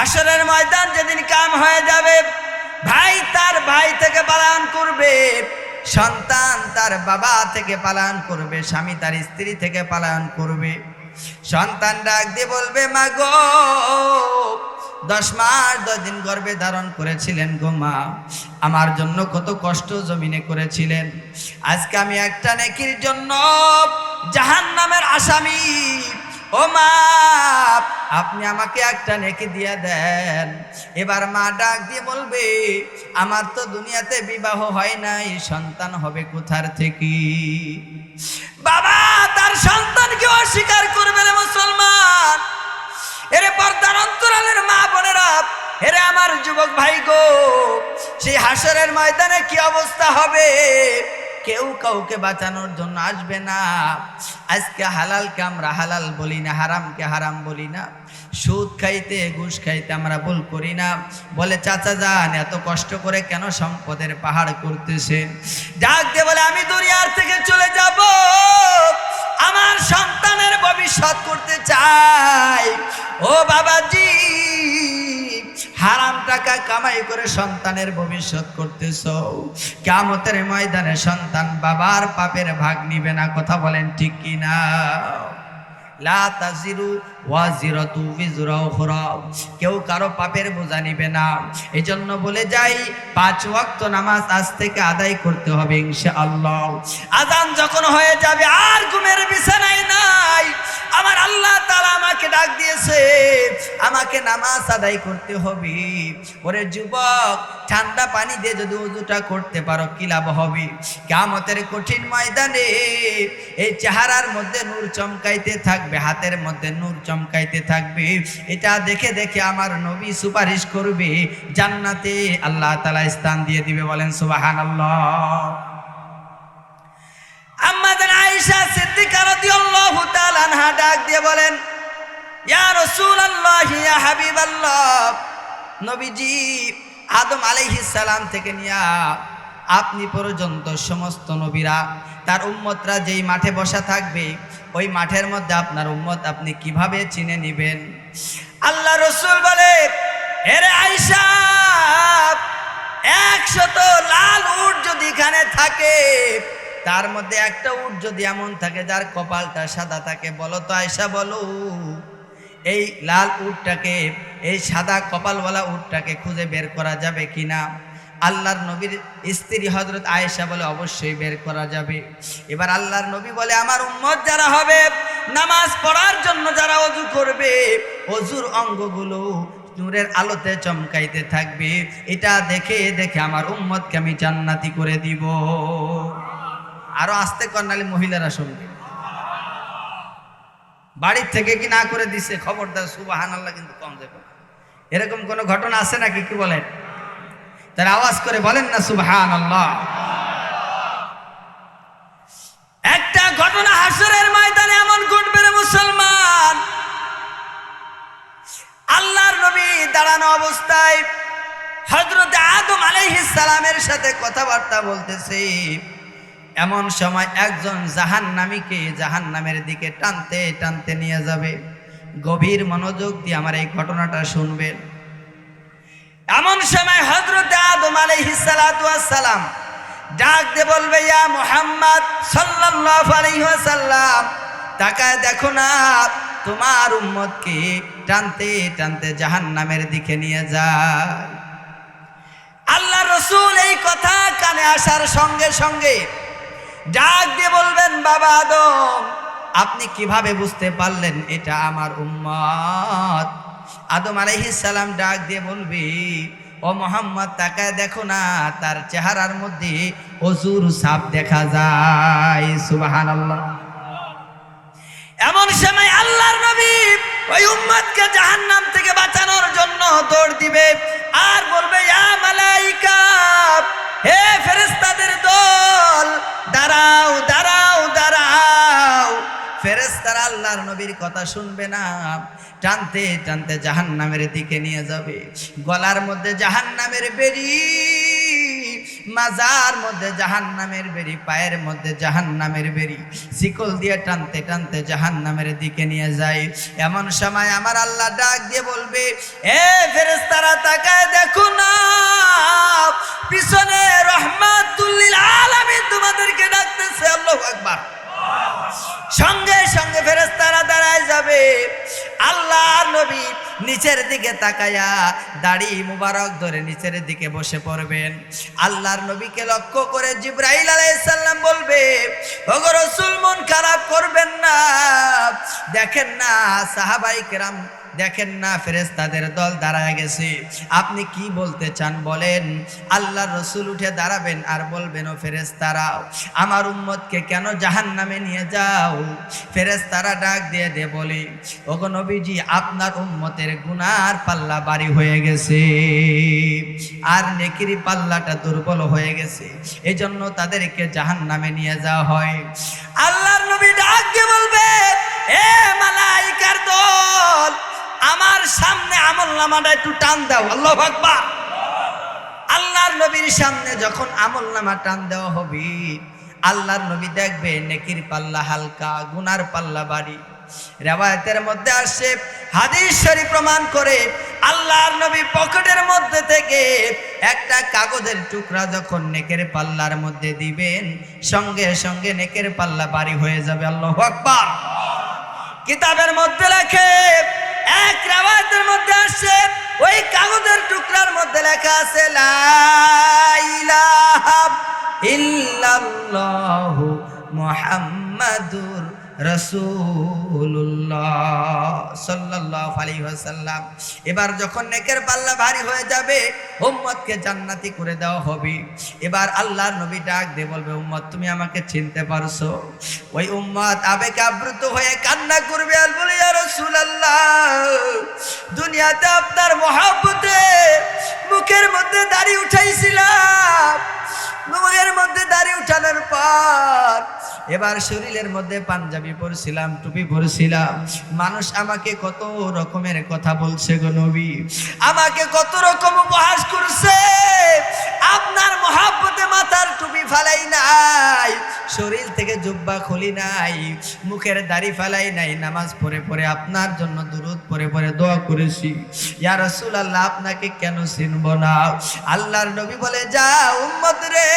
হাসরের ময়দান যেদিন কাম হয়ে যাবে, ভাই তার ভাই থেকে পালায়ন করবে, সন্তান তার বাবা থেকে পালায়ন করবে, স্বামী তার স্ত্রী থেকে পালায়ন করবে। সন্তান ডাক দিয়ে বলবে, মা গো, 10 মাস 10 দিন গর্ভে ধারণ করেছিলেন গো মা, আমার জন্য কত কষ্ট জমিনে করেছিলেন, আজকে আমি একটা নেকির জন্য জাহান্নামের আসামি, ও মা আপনি আমাকে একটা নেকি দিয়ে দেন। এবার মা ডাক দিয়ে বলবে, আমার তো দুনিয়াতে বিবাহ হয় নাই, সন্তান হবে কোথার থেকে? বাবা তার সন্তানকে অস্বীকার করবে রে মুসলমান। এরে পর্দার অন্তরালের মা বোনেরা, এরে আমার যুবক ভাই গো, সেই হাসরের ময়দানে কি অবস্থা হবে? কেউ কাউকে বাঁচানোর জন্য আসবে না। আজকে হালালকে আমরা হালাল বলি না, হারামকে হারাম বলি না, সুদ খাইতে ঘুষ খাইতে আমরা ভুল করি না। বলে, চাচা যান এত কষ্ট করে কেন সম্পদের পাহাড় করতেছেন? ডাক দিয়ে বলে, আমি দুনিয়ার থেকে চলে যাব, আমার সন্তানের ভবিষ্যৎ করতে চাই। ও বাবাজি, হারাম টাকা কামাই করে সন্তানের ভবিষ্যৎ করতেছ, কিয়ামতের ময়দানে সন্তান বাবার পাপের ভাগ নিবে না। কথা বলেন ঠিক কি না? লা তাজিরু ওয়াজিরাতু বিজরা উখরা, কেউ কারো পাপের বোঝা নিবে না। এজন্য বলে যাই, 5 ওয়াক্ত নামাজ আজ থেকে আদায় করতে হবে ইনশাআল্লাহ। আযান যখন হয়ে যাবে আর ঘুমের বিছানায় নাই, আমার আল্লাহ তাআলা আমাকে ডাক দিয়েছে, আমাকে নামাজ আদায় করতে হবে। ওরে যুবক, ঠান্ডা পানি দিয়ে যদি ওযুটা করতে পারো কি লাভ হবে? কিয়ামতের কঠিন ময়দানে এই চেহারার মধ্যে নূর চমকাইতে থাকবে, হাতের মধ্যে নূর চমকাইতে থাকবে, এটা দেখে দেখে আমার নবী সুপারিশ করবে, জান্নাতে আল্লাহ তাআলা স্থান দিয়ে দিবে। বলেন সুবহানাল্লাহ। আম্মা জান আয়েশা সিদ্দিকা রাদিয়াল্লাহু তাআলা আনহা ডাক দিয়ে বলেন, ইয়া রাসূলুল্লাহ, ইয়া হাবিবাল্লাহ, নবীজি আদম আলাইহিস সালাম থেকে নিয়া আপনি পর্যন্ত সমস্ত নবীরা তার উম্মতরা যেই মাঠে বসা থাকবে, ওই মাঠের মধ্যে আপনার উম্মত আপনি কিভাবে চিনে নেবেন? আল্লাহ রাসূল বলে, এরে আয়েশা, 100 লাল উট যদি এখানে থাকে, তার মধ্যে একটা উট যদি এমন থাকে যার কপালটা সাদা থাকে, বলো তো আয়েশা, বলো এই লাল উটটাকে, এই সাদা কপালওয়ালা উটটাকে খুঁজে বের করা যাবে কিনা? আল্লাহর নবীর স্ত্রী হযরত আয়েশা বলে, অবশ্যই বের করা যাবে। এবার আল্লাহর নবী বলে, আমার উম্মত যারা হবে, নামাজ পড়ার জন্য যারা ওযু করবে, ওযুর অঙ্গগুলো নূরের আলোতে চমকাইতে থাকবে, এটা দেখে দেখে আমার উম্মতকে আমি জান্নাতি করে দিব। আরো আস্তে কর্নালি মহিলারা শুনবে, বাড়ির থেকে কি না করে দিছে খবরদার সুবহানাল্লাহ কিন্তু কম যাবে। এরকম কোন ঘটনা আছে নাকি? কি বলেন? তার আওয়াজ করে বলেন না সুবহানাল্লাহ। একটা ঘটনা হাসরের ময়দানে এমন ঘটবে রে মুসলমান, আল্লাহর নবী দাঁড়ানো অবস্থায় হযরত আদম আলাইহিস সালামের সাথে কথাবার্তা বলতেছে। এমন সময় একজন জাহান্নামীকে জাহান্নামের দিকে টানতে টানতে নিয়ে যাবে। গভীর মনোযোগ দিয়ে আমার এই ঘটনাটা শুনবেন। এমন সময় হযরত আদম আলাইহিস সালাতু ওয়াস সালাম ডাক দিয়ে বলবে, ইয়া মুহাম্মদ সাল্লাল্লাহু আলাইহি ওয়াসাল্লাম, তাকায় দেখো না, তোমার উম্মতকে টানতে টানতে জাহান্নামের দিকে নিয়ে যায়। আল্লাহ রাসূল এই কথা কানে আসার সঙ্গে সঙ্গে ডাক দিয়ে বলবেন, বাবা আদম, আপনি কিভাবে বুঝতে পারলেন এটা আমার উম্মত? আদম আলাইহিস সালাম ডাক দিয়ে বলবে, ও মুহাম্মদ, তাকায় দেখো না, তার চেহারার মধ্যে ওযুর ছাপ দেখা যায়। সুবহানাল্লাহ। এমন সময় আল্লাহর নবী ওই উম্মতকে জাহান্নাম থেকে বাঁচানোর জন্য দৌড় দিবে আর বলবে, ইয়া মালাইকা, হে ফেরেশতাদের দল, দাঁড়াও দাঁড়াও দাঁড়াও। ফেরেশতারা আল্লাহর নবীর কথা শুনবে না, টানতে টানতে জাহান্নামের দিকে নিয়ে যাবে। গলার মধ্যে জাহান্নামের বেড়ি, মাজার মধ্যে জাহান্নামের বেড়ি, পায়ের মধ্যে জাহান্নামের বেড়ি, শিকল দিয়ে টানতে টানতে জাহান্নামের দিকে নিয়ে যায়। এমন সময় আমার আল্লাহ ডাক দিয়ে বলবে, এ ফেরেশতারা তাকায় দেখো না, পিছনে রহমাতুল লিল আলামিন তোমাদেরকে ডাকতেছে। আল্লাহু আকবার। সঙ্গে সঙ্গে ফেরেশতারা দাঁড়ায় যাবে। আল্লাহর নবী নিচের দিকে তাকায়া দাড়ি মুবারক ধরে নিচের দিকে বসে পড়বেন। আল্লাহর নবীকে লক্ষ্য করে জিবরাইল আলাইহিস সালাম বলবে, ওগো রাসূল মন খারাপ করবেন না, দেখেন না সাহাবায়ে কেরাম, দেখেন না ফেরেশতাদের দল দাঁড়ায় গেছে, আপনি কি বলতে চান বলেন। আল্লাহর রাসূল উঠে দাঁড়াবেন আর বলবেন, ও ফেরেশতারা আমার উম্মতকে কেন জাহান্নামে নিয়ে যাও? ফেরেশতারা ডাক দিয়ে বলে, ওগো নবীজি আপনার উম্মতের গুনার পাল্লা ভারী হয়ে গেছে আর নেকির পাল্লাটা দুর্বল হয়ে গেছে, এজন্য তাদেরকে জাহান্নামে নিয়ে যাওয়া হয়। আল্লাহর নবী ডাক দিয়ে বলবে, এ মালাইকার দল, আমার সামনে আমলনামাটা একটু টান দাও। আল্লাহু আকবার। আল্লাহর নবীর সামনে যখন আমলনামা টান দেওয়া হবে, আল্লাহর নবী দেখবে নেকির পাল্লা হালকা, গুনার পাল্লা ভারী। রিওয়ায়াতের মধ্যে আসে, হাদিস শরীফ প্রমাণ করে, আল্লাহর নবী পকেটের মধ্যে থেকে একটা কাগজের টুকরা যখন নেকের পাল্লার মধ্যে দিবেন, সঙ্গে সঙ্গে নেকের পাল্লা ভারী হয়ে যাবে। আল্লাহু আকবার। কিতাবের মধ্যে লেখে, এক রিওয়ায়াতের মধ্যে আসে, ওই কাগজের টুকরার মধ্যে লেখা আছে, লা ইলাহা ইল্লাল্লাহু মুহাম্মাদুর রাসূলুল্লাহ সাল্লাল্লাহু আলাইহি ওয়াসাল্লাম। এবার যখন নেকের পাল্লা ভারী হয়ে যাবে, উম্মতকে জান্নাতি করে দেওয়া হবে। এবার আল্লাহর নবী ডাক দিয়ে বলবে, উম্মত তুমি আমাকে চিনতে পারছো? ওই উম্মত আবেগে আপ্লুত হয়ে কান্না করবে আর বলে, ইয়া রাসূলুল্লাহ, দুনিয়াতে আপনার মহব্বতে মুখের মধ্যে দাড়ি উঠাইছিলাম, মুখের মধ্যে দাড়ি উঠানোর পর এবার শরীরের মধ্যে পাঞ্জাবি পরছিলাম, টুপি পরছিলাম, মানুষ আমাকে কত রকমের কথা বলছে গো নবী, আমাকে কত রকম উপহাস করছে। আপনার মহব্বতে মাথার টুপি ফালাই নাই, শরীর থেকে জুব্বা খুলি নাই, মুখের দাড়ি ফালাই নাই, নামাজ পড়ে পড়ে আপনার জন্য দুরূদ পড়ে পড়ে দোয়া করেছি। ইয়া রাসূলুল্লাহ, আপনাকে কেন চিনব না? আল্লাহর নবী বলে, যা উম্মত রে,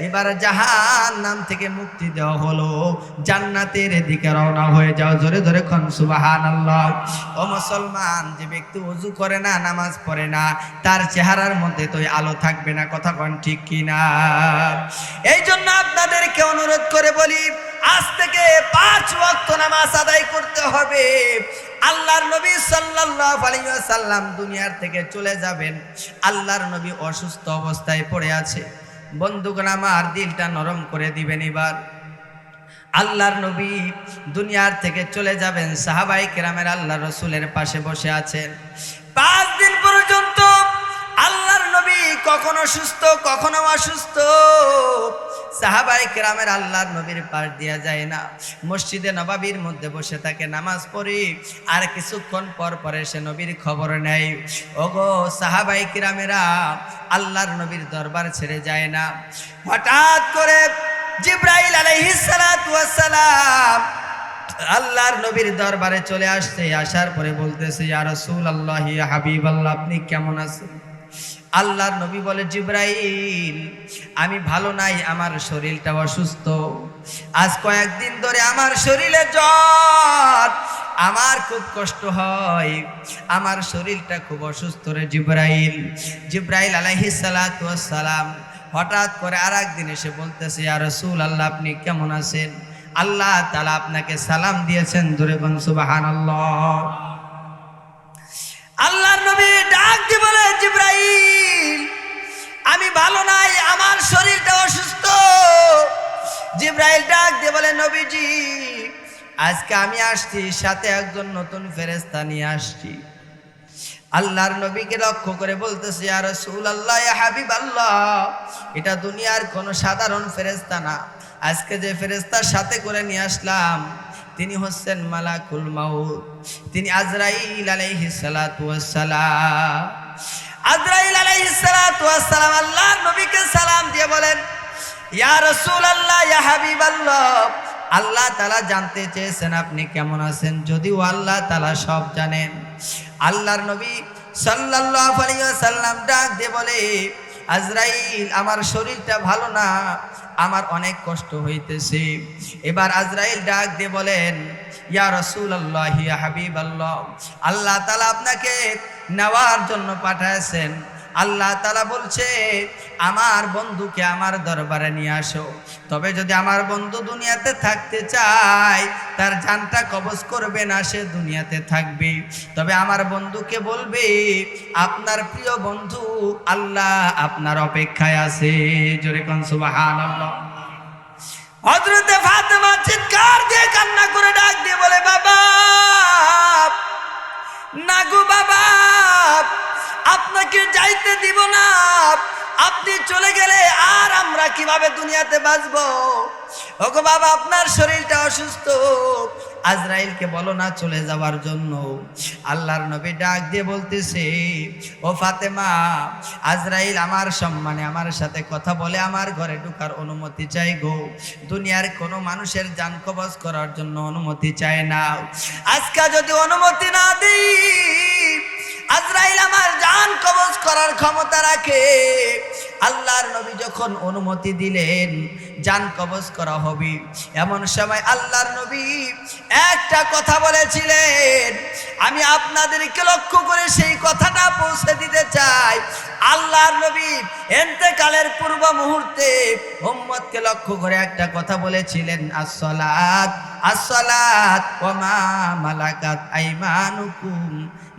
এবার জাহান্নাম থেকে মুক্তি দেওয়া হলো, জান্নাতের দিকে রওনা হয়ে যাও। জোরে জোরে কোন সুবহানাল্লাহ। ও মুসলমান, যে ব্যক্তি ওযু করে না, নামাজ পড়ে না, তার চেহারার মধ্যে তো আলো থাকবে না। কথা কোন ঠিক কিনা? এই জন্য আপনাদেরকে অনুরোধ করে বলি, আজ থেকে 5 ওয়াক্ত নামাজ আদায় করতে হবে। আল্লাহর নবী সাল্লাল্লাহু আলাইহি ওয়াসাল্লাম দুনিয়ার থেকে চলে যাবেন। আল্লাহর নবী অসুস্থ অবস্থায় পড়ে আছে। বন্ধুগণ আমার, দিলটা নরম করে দিবেন। এবার আল্লাহর নবী দুনিয়ার থেকে চলে যাবেন, সাহাবায়ে কেরামের আল্লাহর রাসূলের পাশে বসে আছেন। 5 দিন পর্যন্ত আল্লাহর নবী কখনো সুস্থ কখনো অসুস্থ। সাহাবায়ে কেরামের আল্লাহর নবীর পাশ দিয়া যায় না, মসজিদে নববীর মধ্যে বসে থাকে, নামাজ পড়ি, আর কিছুক্ষণ পর পরে সে নবীর খবর নেয়। ওগো সাহাবায়ে কেরামেরা, আল্লাহর নবীর দরবার ছেড়ে যায় না। হঠাৎ করে জিবরাইল আলাইহিস সালাতু ওয়াস সালাম আল্লাহর নবীর দরবারে চলে আসছে। আসার পরে বলতেছে, ইয়া রাসূলুল্লাহ, ইয়া হাবিবাল্লাহ, আপনি কেমন আছেন? আল্লাহর নবী বলে, জিবরাইল, আমি ভালো নাই, আমার শরীরটা অসুস্থ, আজ কয়েকদিন ধরে আমার শরীরে জ্বর, আমার খুব কষ্ট হয়, আমার শরীরটা খুব অসুস্থ রে জিবরাইল। জিবরাইল আলাইহিস সালাতু ওয়াস সালাম হঠাৎ করে আরেকদিন এসে বলতেছে, ইয়া রাসূলুল্লাহ, আপনি কেমন আছেন? আল্লাহ তাআলা আপনাকে সালাম দিয়েছেন। জোরে বলুন সুবহানাল্লাহ। আল্লাহর নবী ডাক দিয়ে বলে, জিবরাইল, আমি ভালো নাই, আমার শরীরটা অসুস্থ। জিবরাইল ডাক দিয়ে বলে, নবীজি, আজকে আমি আসছি, সাথে একজন নতুন ফেরেশতা নিয়ে আসছি। আল্লাহর নবীকে লক্ষ্য করে বলতেছে, ইয়া রাসূলুল্লাহ, ইয়া হাবিবাল্লাহ, এটা দুনিয়ার কোনো সাধারণ ফেরেশতা না, আজকে যে ফেরেশতার সাথে করে নিয়ে আসলাম তিনি হচ্ছেন মালাকুল মাউত, তিনি আজরাইল আলাইহিস সালাতু ওয়াস সালাম। আজরাইল আলাইহিস সালাতু ওয়াস সালাম আল্লাহর নবীকে সালাম দিয়ে বলেন, ইয়া রাসূলুল্লাহ, ইয়া হাবিবাল্লাহ, আল্লাহ তাআলা জানতে চেয়েছেন আপনি কেমন আছেন, যদিও আল্লাহ তাআলা সব জানেন। আল্লাহর নবী সাল্লাল্লাহু আলাইহি ওয়াসাল্লাম ডাক দিয়ে বলে, আজরাইল, আমার শরীরটা ভালো না, আমার অনেক কষ্ট হইতেছে। এবার আজরাইল ডাক দিয়ে বলেন, ইয়া রাসূলুল্লাহ, ইয়া হাবিবাল্লাহ, আল্লাহ তাআলা আপনাকে নেওয়ার জন্য পাঠাইছেন। আল্লাহ তাআলা বলছে, আমার বন্ধুকে আমার দরবারে নিয়ে আসো। তবে যদি আমার বন্ধু দুনিয়াতে থাকতে চায়, তার জানটা কবজ করবে না, সে দুনিয়াতে থাকবে। তবে আমার বন্ধুকে বলবে, আপনার প্রিয় বন্ধু আল্লাহ আপনার অপেক্ষায় আছে। জোরে কোন সুবহানাল্লাহ। হযরতে ফাতেমা চিৎকার দিয়ে কান্না করে ডাক দিয়ে বলে, বাবা, না গো বাবা, আপনাকে যাইতে দিব না। আপনি চলে গেলে আর আমরা কিভাবে দুনিয়াতে বাঁচবো? ওগো বাবা, আপনার শরীরটা অসুস্থ, আজরাইলকে বলো না চলে যাওয়ার জন্য। আল্লাহর নবী ডাক দিয়ে বলতেছে, ও ফাতেমা, আজরাইল আমার সম্মানে আমার সাথে কথা বলে আমার ঘরে ঢোকার অনুমতি চাই গো। দুনিয়ার কোনো মানুষের জান কবজ করার জন্য অনুমতি চায় না। আজকে যদি অনুমতি না দিই, আজরাইল আমার জান কবজ করার ক্ষমতা রাখে। আল্লাহর নবী যখন অনুমতি দিলেন জান কবজ করা হবে, এমন সময় আল্লাহর নবী একটা কথা বলেছিলেন, আমি আপনাদেরকে লক্ষ্য করে সেই কথাটা পৌঁছে দিতে চাই। আল্লাহর নবী ইন্তেকালের পূর্ব মুহূর্তে উম্মতকে লক্ষ্য করে একটা কথা বলেছিলেন, আসসালাত আসসালাত ওয়া মা মালাকাত আইমানুকুম,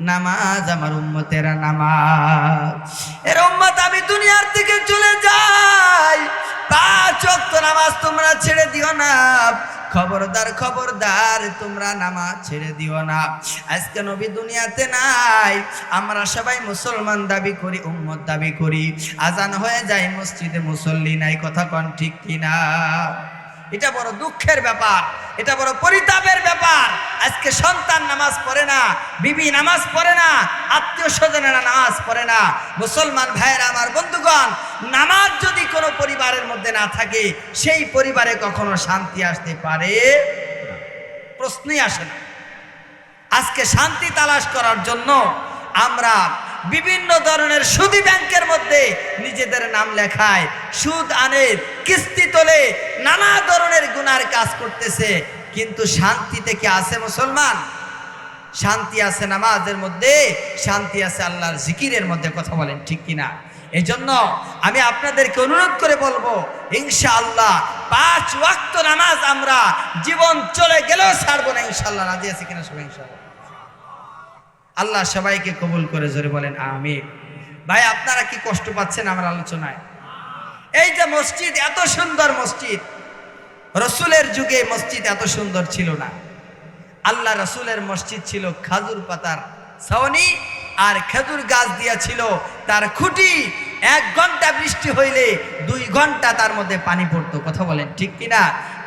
নামাজ আমার উম্মতেরা নামাজ। এর উম্মত, আমি দুনিয়ার থেকে চলে যাই, 5 ওয়াক্ত নামাজ তোমরা ছেড়ে দিও না। খবরদার খবরদার, তোমরা নামাজ ছেড়ে দিও না। আজকে নবী দুনিয়াতে নাই, আমরা সবাই মুসলমান দাবি করি, উম্মত দাবি করি, আজান হয়ে যায়, মসজিদে মুসল্লি নাই। কথা কোন ঠিক কিনা? এটা বড় দুঃখের ব্যাপার, এটা বড় পরিতাপের ব্যাপার। আজকে সন্তান নামাজ পড়ে না, বিবি নামাজ পড়ে না, আত্মীয় স্বজনেরা নামাজ পড়ে না। মুসলমান ভাইয়েরা আমার, বন্ধুগণ, নামাজ যদি কোনো পরিবারের মধ্যে না থাকে, সেই পরিবারে কখনো শান্তি আসতে পারে? প্রশ্নই আসে না। আজকে শান্তি তালাশ করার জন্য আমরা বিভিন্ন ধরনের সুদী ব্যাংকের মধ্যে নিজেদের নাম লেখায়, সুদ আনে, কিস্তি তোলে, নানা ধরনের গুনার কাজ করতেছে। কিন্তু শান্তিতে কি আছে মুসলমান? শান্তি আছে নামাজের মধ্যে, শান্তি আছে আল্লাহর জিকিরের মধ্যে। কথা বলেন ঠিক কিনা? এই জন্য আমি আপনাদেরকে অনুরোধ করে বলবো, ইনশাআল্লাহ 5 ওয়াক্ত নামাজ আমরা জীবন চলে গেলেও ছাড়বো না। ইনশাআল্লাহ। রাজি আছে কিনা সবাই? ইনশাআল্লাহ। আল্লাহ সবাইকে কবুল করে, জোরে বলেন আমিন। ভাই, আপনারা কি কষ্ট পাচ্ছেন আমার আলোচনায়? এই যে মসজিদ, এত সুন্দর মসজিদ, রসুলের যুগে মসজিদ এত সুন্দর ছিল না। আল্লাহ রসুলের মসজিদ ছিল খাজুর পাতার ছাউনি, আর খেজুর গাছ দিয়া ছিল তার খুঁটি। 1 ঘন্টা বৃষ্টি হইলে 2 ঘন্টা তার মধ্যে পানি পড়তো। কথা বলেন ঠিক কিনা?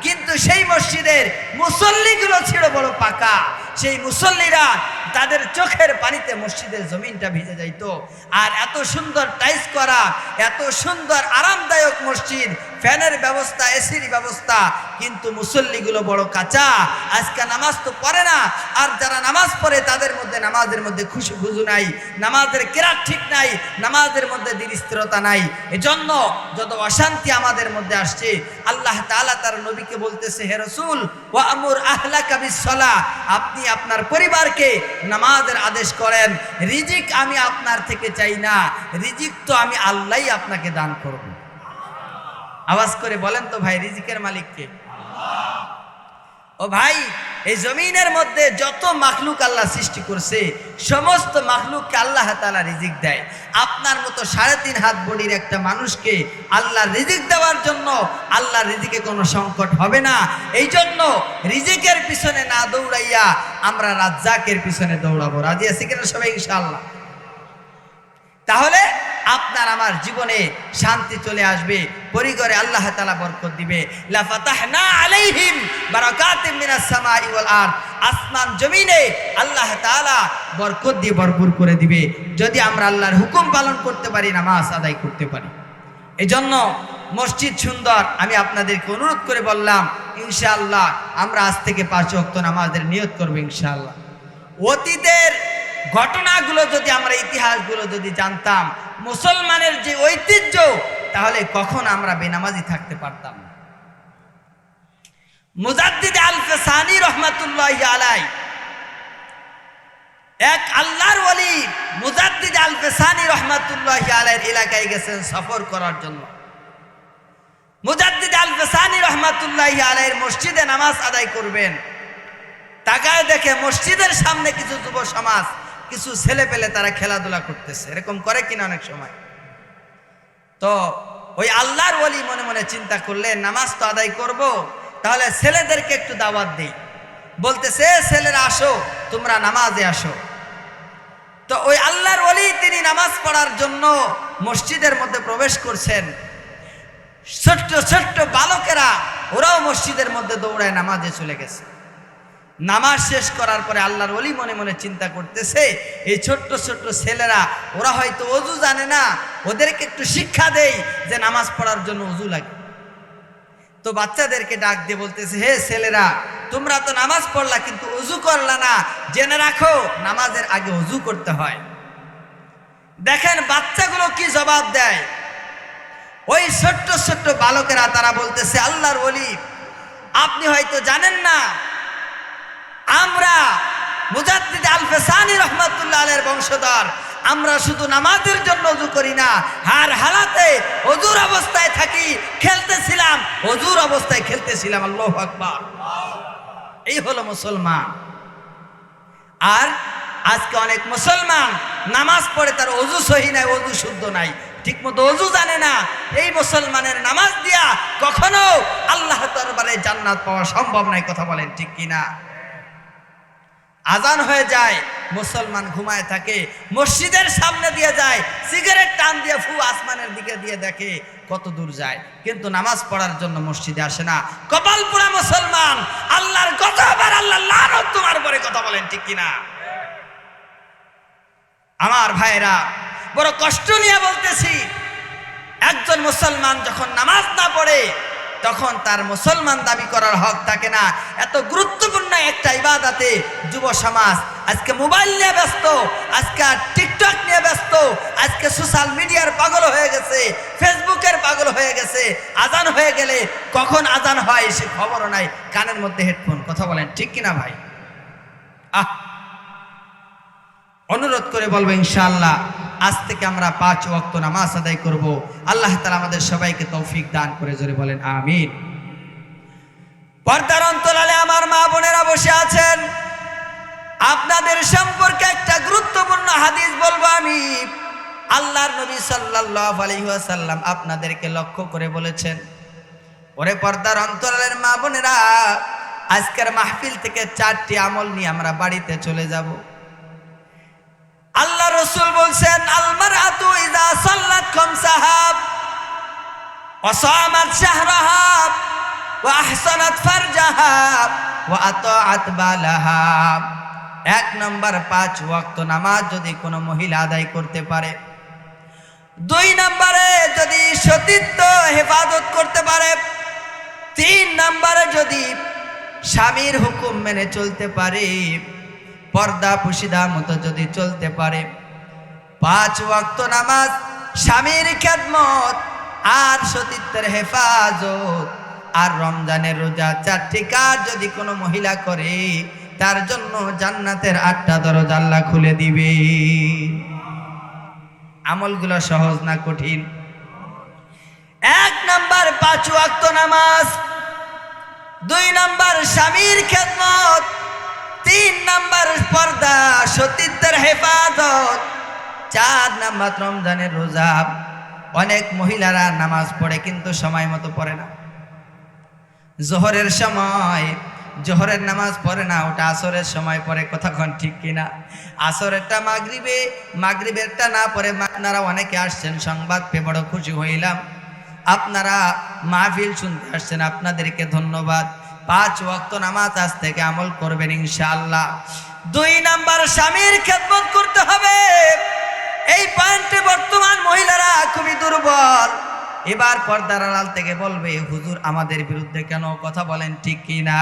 কিন্তু সেই মসজিদের মুসল্লিগুলো ছিল বড় পাকা। সেই মুসল্লিরা তাদের চোখের পানিতে মসজিদের জমিনটা ভিজে যাইত। আর এত সুন্দর টাইলস করা, এত সুন্দর আরামদায়ক মসজিদ, ফ্যানের ব্যবস্থা, এসির ব্যবস্থা, কিন্তু মুসল্লিগুলো বড় কাঁচা। আজকে নামাজ তো পড়ে না, আর যারা নামাজ পড়ে তাদের মধ্যে নামাজের মধ্যে খুশি খুজু নাই, নামাজের কেরাত ঠিক নাই, নামাজের মধ্যে দৃঢ়তা নাই। এজন্য যত অশান্তি আমাদের মধ্যে আসছে, আল্লাহ তাআলা তার নবীকে বলতেছে, হে রাসূল, ওয়া আমুর আহলাকা বিস-সালাহ, আপনি আপনার পরিবারকে নামাজের আদেশ করেন। রিজিক আমি আপনার থেকে চাই না, রিজিক তো আমি আল্লাহই আপনাকে দান করব। আওয়াজ করে বলেন তো ভাই, রিজিকের মালিক কে? ও ভাই, এই জমিনের মধ্যে যত মাখলুক আল্লাহ সৃষ্টি করছে, সমস্ত মাখলুককে আল্লাহ তাআলা রিজিক দেয়। আপনার মতো 3.5 হাত বডির একটা মানুষকে আল্লাহ রিজিক দেওয়ার জন্য আল্লাহর রিজিকে কোনো সংকট হবে না। এই জন্য রিজিকের পিছনে না দৌড়াইয়া আমরা রাজ্জাকের পিছনে দৌড়াবো। রাজি আছি কিনা সবাই? ইনশাআল্লাহ। তাহলে আপনার আমার জীবনে শান্তি চলে আসবে, পরিবারে আল্লাহ তাআলা বরকত দিবে। লা ফাতাহনা আলাইহিম বারাকাতিম মিনাস সামাই ওয়াল আরদ, আসমান জমিনে আল্লাহ তাআলা বরকত দিয়ে ভরপুর করে দিবে, যদি আমরা আল্লাহর হুকুম পালন করতে পারি, নামাজ আদায় করতে পারি। এজন্য মসজিদ সুন্দর, আমি আপনাদেরকে অনুরোধ করে বললাম, ইনশাআল্লাহ আমরা আজ থেকে 5 ওয়াক্ত নামাজের নিয়ত করব ইনশাআল্লাহ। অতীতের ঘটনাগুলো যদি আমরা ইতিহাসগুলো যদি জানতাম, মুসলমানের যে ঐতিহ্য, তাহলে কখন আমরা বেনামাজি থাকতে পারতাম না। মুজাদ্দিদ আল-ফিসানি রহমাতুল্লাহি আলাইহি, এক আল্লাহর ওলি মুজাদ্দিদ আল-ফিসানি রহমাতুল্লাহি আলাইহির এলাকায় গেছেন সফর করার জন্য। মুজাদ্দিদ আল-ফিসানি রহমাতুল্লাহি আলাইহির মসজিদে নামাজ আদায় করবেন, তাকায় দেখে মসজিদের সামনে কিছু যুব সমাজ, কিছু ছেলে পেলে তারা খেলাধুলা করতেছে। এরকম করে কিনা অনেক সময়। তো ওই আল্লাহর ওলি মনে মনে চিন্তা করলেন, নামাজ তো আদায় করব, তাহলে ছেলেদেরকে একটু দাওয়াত দেই। বলতেছে, ছেলেরা আসো, তোমরা নামাজে আসো। তো ওই আল্লাহর ওলি তিনি নামাজ পড়ার জন্য মসজিদের মধ্যে প্রবেশ করছেন। ছোট্ট ছোট্ট বালকেরা ওরাও মসজিদের মধ্যে দৌড়ায় নামাজে চলে গেছে। নামাজ শেষ করার পরে আল্লাহর ওলি মনে মনে চিন্তা করতেছে, এই ছোট্ট ছোট্ট ছেলেরা, ওরা হয়তো ওযু জানে না, ওদেরকে একটু শিক্ষা দেই যে নামাজ পড়ার জন্য ওযু লাগে। তো বাচ্চাদেরকে ডাক দিয়ে বলতেছে, হে ছেলেরা, তোমরা তো নামাজ পড়লা কিন্তু ওযু করলা না, জেনে রাখো নামাজের আগে ওযু করতে হয়। দেখেন বাচ্চাগুলো কি জবাব দেয়। ওই ছোট্ট ছোট্ট বালকেরা তারা বলতেছে, আল্লাহর ওলি, আপনি হয়তো জানেন না, আমরা মুজাদ্দিদ আল-ফিসানি রাহমাতুল্লাহ আলাইহির বংশধর। আমরা শুধু নামাজের জন্য ওযু করি না, হার হালাতে ওযুর অবস্থায় থাকি, খেলতেছিলাম, ওযুর অবস্থায় খেলতেছিলাম। আল্লাহু আকবার। এই হলো মুসলমান। আর আজকে অনেক মুসলমান নামাজ পড়ে, তার ওযু সহি নাই, ওযু শুদ্ধ নাই, ঠিকমতো ওযু জানে না। এই মুসলমানের নামাজ দিয়া কখনো আল্লাহর দরবারে জান্নাত পাওয়া সম্ভব নাই। কথা বলেন ঠিক কিনা? আজান হয়ে যায়, মুসলমান ঘুমায় থাকে, মসজিদের সামনে দিয়ে যায়, সিগারেট টান দিয়ে ফু আসমানের দিকে দিয়ে দেখে কত দূর যায়, কিন্তু নামাজ পড়ার জন্য মসজিদে আসে না। কপাল পোড়া মুসলমান। আল্লাহর কতবার আল্লাহ লানত তোমার পরে। কথা বলেন ঠিক কিনা? আমার ভাইরা, বড় কষ্ট নিয়ে বলতেছি, একজন মুসলমান যখন নামাজ না পড়ে তখন তার মুসলমান দাবি করার হক থাকে না। এত গুরুত্বপূর্ণ একটা ইবাদতে যুব সমাজ আজকে মোবাইল নিয়ে ব্যস্ত, আজকে টিকটক নিয়ে ব্যস্ত, আজকে সোশ্যাল মিডিয়ার পাগল হয়ে গেছে, ফেসবুকের পাগল হয়ে গেছে। আজান হয়ে গেলে কখন আজান হয় সে খবরও নাই, কানের মধ্যে হেডফোন। কথা বলেন ঠিক কিনা ভাই? অনুরোধ করে বলবো, ইনশাআল্লাহ আজ থেকে আমরা 5 ওয়াক্ত নামাজ আদায় করব। আল্লাহ তাআলা আমাদের সবাইকে তৌফিক দান করে, জোরে বলেন আমিন। পর্দার অন্তরালে আমার মা বোনেরা বসে আছেন, আপনাদের সম্পর্কে একটা গুরুত্বপূর্ণ হাদিস বলবো আমি। আল্লাহর নবী সাল্লাল্লাহু আলাইহি ওয়াসাল্লাম আপনাদেরকে লক্ষ্য করে বলেছেন, ওরে পর্দার অন্তরালের মা বোনেরা, আজকের মাহফিল থেকে 4টি আমল নিয়ে আমরা বাড়িতে চলে যাব। আল্লাহ রাসূল বলছেন, আল মারআতু ইযা সাল্লাত খামসাহা ওয়া সামাত শাহরাহা ওয়া আহসানাত ফারজাহা ওয়া আতাআত বালাহা। 1 নম্বর 5 ওয়াক্ত নামাজ যদি কোনো মহিলা আদায় করতে পারে, 2 নম্বরে যদি সতীত্ব হেফাজত করতে পারে, 3 নম্বরে যদি স্বামীর হুকুম মেনে চলতে পারে, পর্দা পুশিদা মতো যদি চলতে পারে, 5 ওয়াক্ত নামাজ, স্বামীর খেদমত আর সতীত্বের হেফাজত আর রমজানের রোজা, 4টি কাজ যদি কোনো মহিলা করে, তার জন্য জান্নাতের 8টা দরজা আল্লাহ খুলে দিবে। আমলগুলো সহজ না কঠিন? 1 নাম্বার 5 ওয়াক্ত নামাজ, 2 নাম্বার স্বামীর খেদমত, 3 নাম্বার পর্দা সতীত্বের হেফাজত, 4 নাম্বার রমজানের রোজা। অনেক মহিলারা নামাজ পড়ে কিন্তু সময় মতো পড়ে না। জোহরের সময় জোহরের নামাজ পড়ে না, ওটা আসরের সময় পড়ে। কতক্ষণ ঠিক কিনা? আসরেরটা মাগরিবে, মাগরিবেরটা না পড়ে। আপনারা অনেকে আসছেন, সংবাদ পেয়ে বড় খুশি হইলাম, আপনারা মাহফিল শুনতে আসছেন, আপনাদেরকে ধন্যবাদ। 5 ওয়াক্ত নামাজ আজ থেকে আমল করবেন ইনশাআল্লাহ। 2 নাম্বার স্বামীর খেদমত করতে হবে। এই পয়েন্টে বর্তমান মহিলারা খুবই দুর্বল। এবার পর্দার আড়াল থেকে বলবে, হুজুর আমাদের বিরুদ্ধে কেন? কথা বলেন ঠিক কিনা?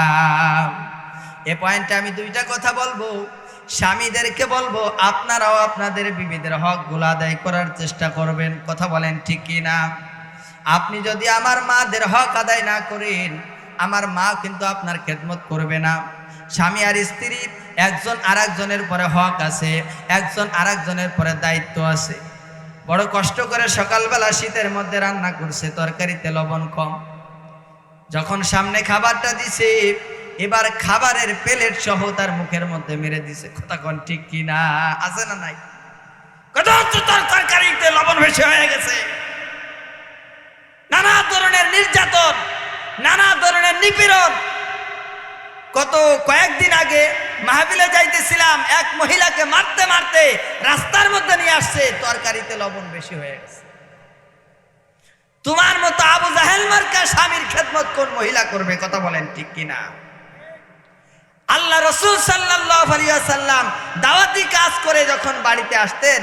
এ পয়েন্টে আমি 2টা কথা বলবো। স্বামীদেরকে বলবো আপনারাও আপনাদের বিবিদের হকগুলো আদায় করার চেষ্টা করবেন। কথা বলেন ঠিক কি না? আপনি যদি আমার মাদের হক আদায় না করেন, আমার মা কিন্তু আপনার খেদমত করবে না। স্বামী আর স্ত্রী একজন আরেকজনের পরে হক আছে, একজন আরেকজনের পরে দায়িত্ব আছে। বড় কষ্ট করে সকালবেলা শীতের মধ্যে রান্না করছে, তরকারিতে লবণ কম। যখন সামনে খাবারটা দিছে, এবার খাবারের প্লেট সহ তার মুখের মধ্যে মেরে দিছে। কথা কোন ঠিক কি না? আছে না নাই? কত তরকারিতে লবণ বেশি হয়ে গেছে। নানা ধরনের নির্যাতন, নানা ধরনের নিপীড়ন। কয়েকদিন আগে মাহফিলে যাইতেছিলাম, এক মহিলাকে মারতে মারতে রাস্তার মধ্যে নিয়ে আসছে, তরকারিতে লবণ বেশি হয়ে গেছে। তোমার মতো আবু জাহেল মার্কা স্বামীর খেদমত কোন মহিলা করবে? কথা বলেন ঠিক কিনা? আল্লাহ রাসূল সাল্লাল্লাহু আলাইহি ওয়াসাল্লাম দাওয়াতি কাজ করে যখন বাড়িতে আসতেন,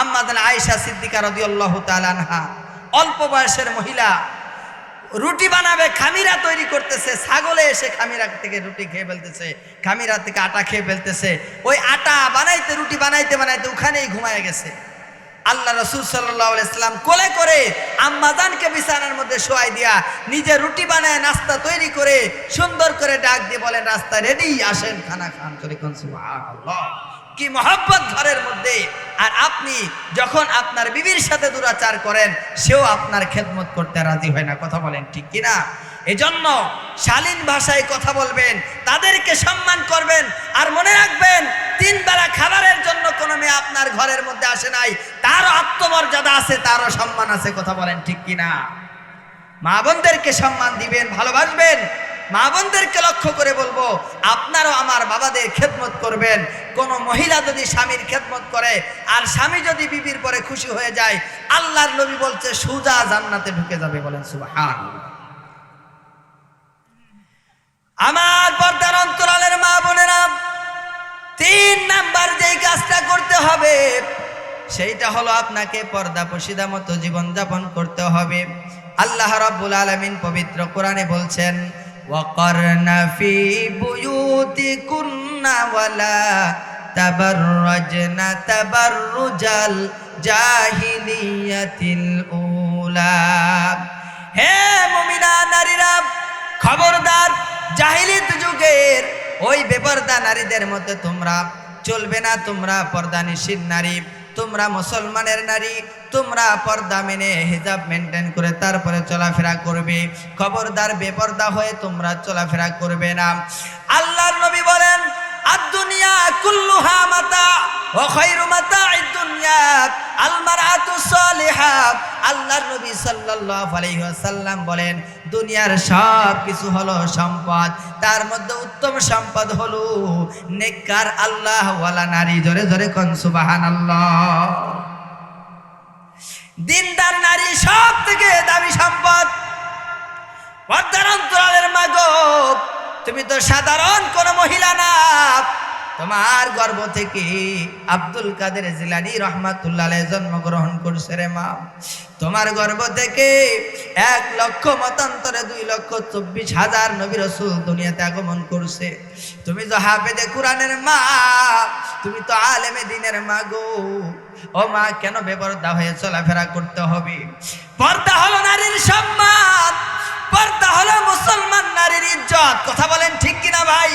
আম্মা জান আয়েশা সিদ্দিকা রাদিয়াল্লাহু তাআলা আনহা, অল্প বয়সের মহিলা, রুটি বানাবে, খামিরা তৈরি করতেছে। ছাগলে এসে খামিরা থেকে রুটি খেয়ে ফেলতেছে, খামিরা থেকে আটা খেয়ে ফেলতেছে। ওই আটা বানাইতে, রুটি বানাইতে বানাইতে ওখানেই ঘুমায় গেছে। আল্লাহ রাসূল সাল্লাল্লাহু আলাইহি ওয়াসাল্লাম কোলে করে আম্মাজানকে বিছানার মধ্যে শোয়াই দিয়া নিজে রুটি বানায়, নাস্তা তৈরি করে সুন্দর করে ডাক দিয়ে বলেন, রাস্তা রেডি, আসেন খানা খান। সুবহানাল্লাহ, কি মহব্বত ঘরের মধ্যে। আর আপনি যখন আপনার বিবির সাথে দুরাচার করেন, সেও আপনার খেদমত করতে রাজি হয় না। কথা বলেন ঠিক কিনা? এজন্য শালীন ভাষায় কথা বলবেন, তাদেরকে সম্মান করবেন। আর মনে রাখবেন, 3 বেলা খাবারের জন্য কোনো মেয়ে আপনার ঘরের মধ্যে আসে নাই, তারও আত্মমর্যাদা আছে, তারও সম্মান আছে। কথা বলেন ঠিক কিনা? মা বোনদেরকে সম্মান দিবেন, ভালোবাসবেন। মা বোনদেরকে লক্ষ্য করে বলবো, আপনারও আমার বাবাদের খেদমত করবেন। কোন মহিলা যদি স্বামীর খেদমত করে আর স্বামী যদি বিবির পরে খুশি হয়ে যায়, আল্লাহর নবী বলছে সোজা জান্নাতে ঢুকে যাবে। বলেন সুবহানাল্লাহ। আমার পর্দার অন্তরালের মা বোনেরা, 3 নাম্বার যেই কাজটা করতে হবে, সেইটা হলো আপনাকে পর্দাপশিদা মতো জীবনযাপন করতে হবে। আল্লাহ রাব্বুল আলামিন পবিত্র কোরআনে বলছেন, ওয়াকারনা ফি বুয়ুতিকুন্না ওয়ালা তাবাররাজনা তাবাররুজাল জাহিলিয়াতিল উলা। হে মুমিনা নারীরা, খবরদার, জাহিলিয়ত যুগের ওই বেপরদা নারীদের মধ্যে তোমরা চলবে না। তোমরা পর্দানিশীল নারী, তোমরা মুসলমানের নারী, তোমরা পর্দা মেনে হিজাব মেনটেন করে তারপরে চলাফেরা করবে। খবরদার, বেপর্দা হয়ে তোমরা চলাফেরা করবে না। আল্লাহর নবী বলেন, আদ-দুনিয়া কুল্লুহা মাতা ওয়া খায়রু মাতা'id দুনিয়া আল মারআতু সালিহা। আল্লাহর নবী সাল্লাল্লাহু আলাইহি ওয়াসাল্লাম বলেন, দুনিয়ার সব কিছু হলো সম্পদ, তার মধ্যে উত্তম সম্পদ হলো নেককার আল্লাহওয়ালা নারী। জোরে জোরে কোন সুবহানাল্লাহ। দিনদার নারী সব থেকে দামি সম্পদ। পর্দার অন্তরালের মা গো, তুমি তো সাধারণ কোন মহিলা না। তোমার গর্ভ থেকে আব্দুল কাদের জিলানী রাহমাতুল্লাহ আলাইহি জন্মগ্রহণ করছে রে মা। তোমার গর্ভ থেকে 1 লক্ষ মতান্তরে 2,24,000 নবী রাসূল দুনিয়াতে আগমন করছে। তুমি তো হাফেজে কোরআনের মা, তুমি তো আলেমে দ্বীনের মা গো। ও মা, কেন বেপরদা হয়ে চলাফেরা করতে হবে? পর্দা হলো নারীর সম্মান, পর্দা হলো মুসলমান নারীর ইজ্জত। কথা বলেন ঠিক কিনা ভাই?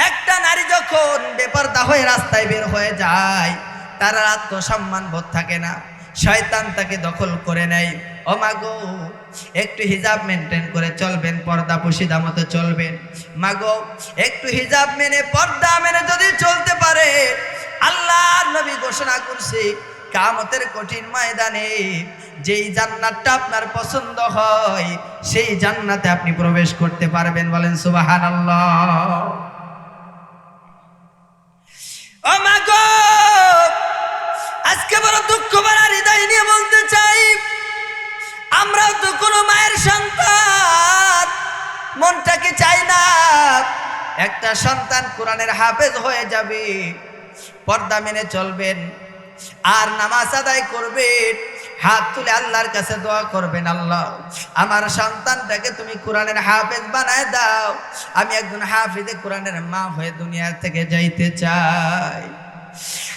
একটা নারী যখন বেপরদা হয়ে রাস্তায় বের হয়ে যায়, তার আত্মসম্মান বোধ থাকে না, শয়তান তাকে দখল করে নেয়। ও মা গো, একটু হিজাব মেনটেন করে চলবেন, পর্দা পশিদা মতো চলবেন। মা গো, একটু হিজাব মেনে, পর্দা মেনে যদি চলতে পারে, আল্লাহর নবী ঘোষণা করছে, কিয়ামতের কঠিন ময়দানে যেই জান্নাতটা আপনার পছন্দ হয়, সেই জান্নাতে আপনি প্রবেশ করতে পারবেন। বলেন সুবহানাল্লাহ। ও মা গো, আজকে বড় দুঃখ ভরা হৃদয় নিয়ে বলতে চাই, আমরাও তো কোনো মায়ের সন্তান, মনটা কি চাই না একটা সন্তান কোরআনের হাফেজ হয়ে যাবে, পর্দা মেনে চলবেন আর নামাজ আদায় করবেন, হাত তুলে আল্লাহর কাছে দোয়া করবেন, আল্লাহ আমার সন্তানটাকে তুমি কোরআনের হাফেজ বানায় দাও, আমি একজন হাফিজে কোরআনের মা হয়ে দুনিয়া থেকে যাইতে চাই।